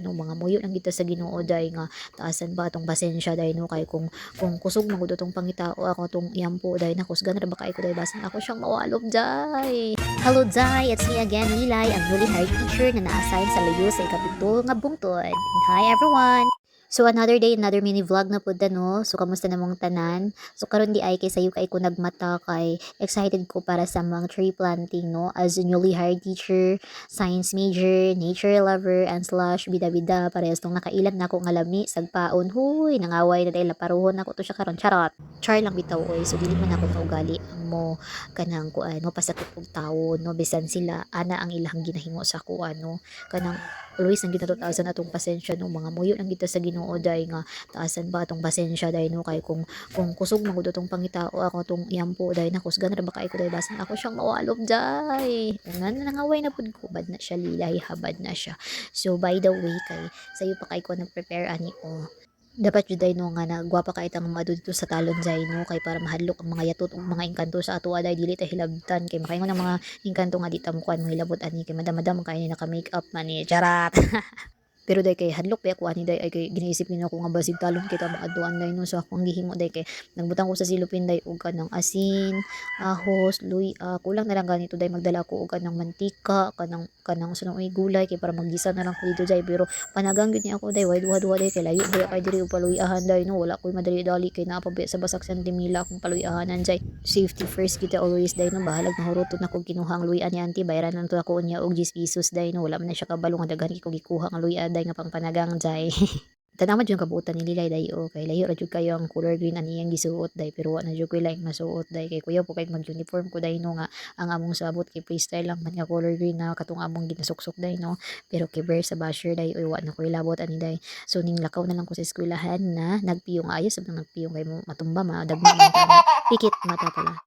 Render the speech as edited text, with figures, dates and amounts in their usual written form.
no mga muyo lang kita sa Ginoo day nga taasan ba atong pasensya day no kay kung kusog magud atong pangitao ako tong iyampo day nakusgan ra ba kay ko day basin ako siyang mawalog day. Hello day, it's me again Lilay, ang newly hired teacher na na-assign sa layo sa ikapito nga bungtod. Hi everyone. So another day, another mini vlog na pud no. So kamusta namong tanan? So karon di ay kay sayo kay ko nagmata kay excited ko para sa mga tree planting no as a newly hired teacher, science major, nature lover, and slash bida-bida parehas tong nakailan na ako nga lami sagpaon. Huy, nangaway na dahil laparuhon ako to siya karon charot. Char lang bitaw oy. So dili man ako kaugali ang mo kanang kuan no pasakit og tawo no bisan sila ana ang ilang ginahimo sa kuan no kanang always ang ginatutasan atong pasensya no mga muyo lang kita sa Ginoo day nga taasan ba atong pasensya day no kay kung kusog magud atong pangitao ako tong iyampo day nakusgan ra ba kay ko day basin ako siyang mawalog day. Nga nangaway na pud ko bad na siya Lilay habad na siya. So by the way kay sayo pa kay ko nag-prepare ani o dapat jud day no nga nagwapa ka itang mga dito sa talon zay no kay para mahadlok ang mga yatot ug mga engkanto sa ato aday dili ta hilabtan kay makaingon ang mga engkanto nga di ta mo kuan mo hilabot ani kay madam-madam kay ni naka makeup man ni charat. Pero day kay hadlok pa ako ani day ay kay giniisip niyo ko nga basig talon kita maadtuan day no so akong gihimo day kay nagbutang ko sa silupin day og kanang asin, ahos, luya, kulang na lang ganito day magdala ko og kanang mantika, kanang sunoy gulay kay para maggisa na lang ko dito day pero panagang gyud ni ako day way duha-duha day kay layo day kay diri og paluyahan day no wala koy madali-dali kay naa pa sa basak santimila akong paluyahanan day. Safety first kita always day no bahalag nahurutot na kog kinuha ang luya ni auntie bayaran lang to ako unya og 10 pesos day no wala man na siya kabalo nga daghan kay ko gikuha ang luya day nga pangpanagang day. Tanaman jud kabuutan ni Lilay day o kay layo ra jud kayo ang color green ani yang gisuot day pero wa na jud ko like masuot day kay kuya po kay mag-uniform ko day no nga ang among sabot kay freestyle lang man nga color green na katong among ginasuksok day no pero kay bear sa basher day wa na ko ilabot ani day so ning lakaw na lang ko sa eskwelahan na nagpiyong ayos sa nagpiyong kay mo matumba madagma man ka pikit mata pala.